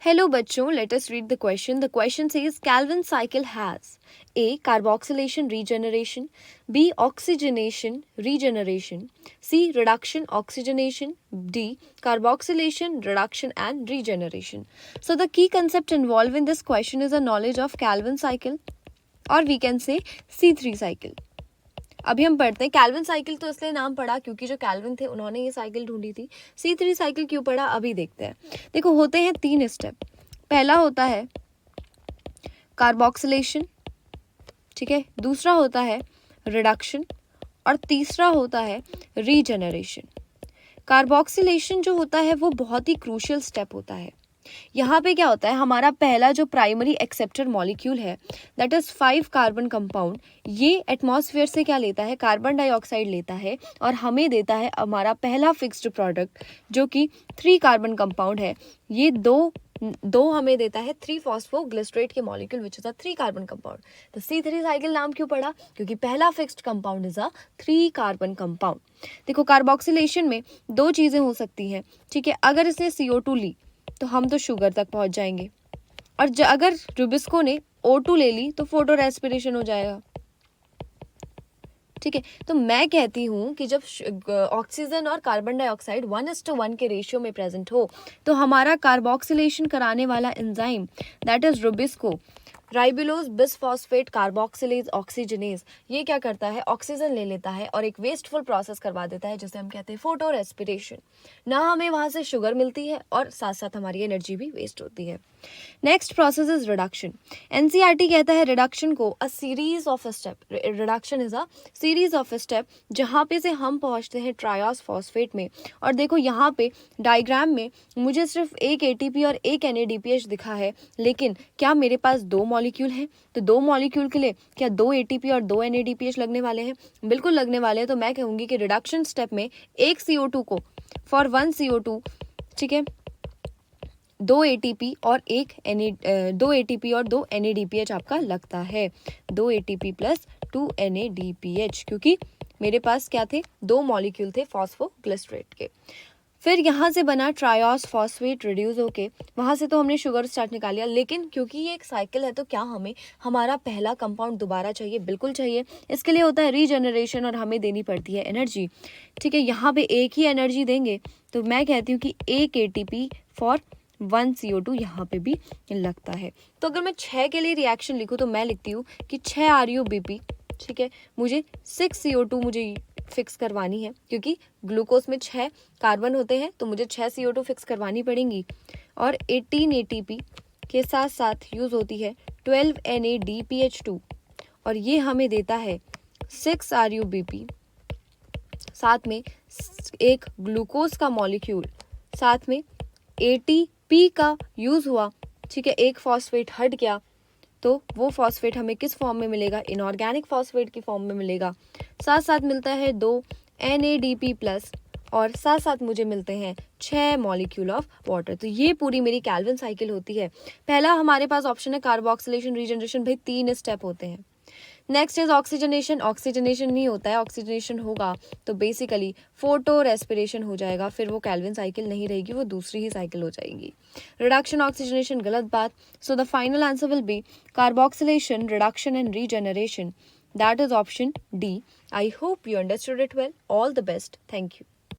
Hello बच्चों, let us read the question. The question says Calvin cycle has A. Carboxylation regeneration, B. Oxygenation regeneration, C. Reduction oxygenation, D. Carboxylation reduction and regeneration. So the key concept involved in this question is a knowledge of Calvin cycle, or we can say C3 cycle. अभी हम पढ़ते हैं Calvin cycle, तो इसलिए नाम पड़ा क्योंकि जो कैल्विन थे उन्होंने ये साइकिल ढूंढी थी. C3 साइकिल क्यों पड़ा अभी देखते हैं. देखो, होते हैं 3 स्टेप. पहला होता है कार्बोक्सिलेशन, ठीक है, दूसरा होता है रिडक्शन और तीसरा होता है रीजेनरेशन. कार्बोक्सिलेशन जो होता है वो बहुत ही क्रूशियल स्टेप होता है. यहाँ पे क्या होता है, हमारा पहला जो प्राइमरी एक्सेप्टर मॉलिक्यूल है दैट इज 5 कार्बन कंपाउंड, ये एटमॉस्फेयर से क्या लेता है, कार्बन डाइऑक्साइड लेता है और हमें देता है हमारा पहला फिक्स्ड प्रोडक्ट जो कि 3 कार्बन कंपाउंड है. ये दो हमें देता है 3 फॉस्फोग्लिसरेट के molecule which is a 3 carbon compound. तो C3 साइकिल नाम क्यों पड़ा, क्योंकि पहला fixed compound is a 3 carbon compound. देखो, कार्बोक्सिलेशन में 2 चीजें हो सकती हैं, ठीक है. अगर इसने CO2 ली तो हम तो शुगर तक पहुंच जाएंगे, और अगर रुबिस्को ने O2 ले ली तो फोटो रेस्पिरेशन हो जाएगा, ठीक है. तो मैं कहती हूँ कि जब ऑक्सीजन और कार्बन डाइऑक्साइड 1:1 के रेशियो में प्रेजेंट हो तो हमारा कार्बोक्सिलेशन कराने वाला enzyme that is Rubisco ribulose bisphosphate carboxylase oxygenase, ये क्या करता है, ऑक्सीजन ले लेता है और एक वेस्टफुल प्रोसेस करवा देता है जिसे हम कहते हैं फोटो रेस्पिरेशन. ना हमें वहां से शुगर मिलती है और साथ साथ हमारी एनर्जी भी वेस्ट होती है. Next process is reduction. NCERT कहता है रिडक्शन को a series of a step. Reduction is a series of a step जहाँ पे से हम पहुँचते हैं ट्रायोस फॉस्फेट में. और देखो, यहाँ पे डायग्राम में मुझे सिर्फ एक ATP और एक NADPH दिखा है, लेकिन क्या मेरे पास 2 मॉलिक्यूल हैं, तो 2 मॉलिक्यूल के लिए क्या 2 ATP और 2 NADPH लगने वाले हैं, बिल्कुल लगने वाले हैं. तो मैं कहूँगी कि रिडक्शन स्टेप में एक CO2 को फॉर 1 CO2, ठीक है, 2 ATP और 2 ATP और 2 NADPH आपका लगता है. 2 ATP प्लस 2 NADPH, क्योंकि मेरे पास क्या थे, 2 मॉलिक्यूल थे फॉस्फोग्लिसरेट के. फिर यहाँ से बना ट्रायोस फॉस्फेट रिड्यूस होके, वहाँ से तो हमने शुगर स्टार्ट निकाल लिया, लेकिन क्योंकि ये एक साइकिल है तो क्या हमें हमारा पहला कंपाउंड दोबारा चाहिए, बिल्कुल चाहिए. इसके लिए होता है रीजनरेशन और हमें देनी पड़ती है एनर्जी, ठीक है. यहाँ पे एक ही एनर्जी देंगे तो मैं कहती हूँ कि एक ATP फॉर 1 CO2 यहाँ पे भी लगता है. तो अगर मैं 6 के लिए रिएक्शन लिखूँ तो मैं लिखती हूँ कि 6 RUBP, ठीक है, मुझे 6 CO2 मुझे फिक्स करवानी है, क्योंकि ग्लूकोज में 6 कार्बन होते हैं तो मुझे 6 CO2 फिक्स करवानी पड़ेंगी. और 18 ATP के साथ साथ यूज होती है 12 NADPH2 और ये हमें देता है 6 RUBP, साथ में एक ग्लूकोज का मॉलिक्यूल, साथ में ATP का यूज हुआ, ठीक है, एक फॉस्फेट हट गया तो वो फॉस्फेट हमें किस फॉर्म में मिलेगा, इनऑर्गेनिक फॉस्फेट की फॉर्म में मिलेगा. साथ साथ मिलता है 2 NADP प्लस और साथ साथ मुझे मिलते हैं 6 मॉलिक्यूल ऑफ वाटर. तो ये पूरी मेरी कैल्विन साइकिल होती है. पहला हमारे पास ऑप्शन है कार्बोक्सिलेशन रीजनरेशन, भाई 3 स्टेप होते हैं. Next is oxygenation. ऑक्सीजनेशन नहीं होता है, ऑक्सीजनेशन होगा तो बेसिकली फोटो रेस्पिरेशन हो जाएगा, फिर वो कैल्विन साइकिल नहीं रहेगी, वो दूसरी ही साइकिल हो जाएगी. रिडक्शन ऑक्सीजनेशन गलत बात. So the final answer will be carboxylation reduction and regeneration. That is option D. I hope you understood it well. All the best. Thank you.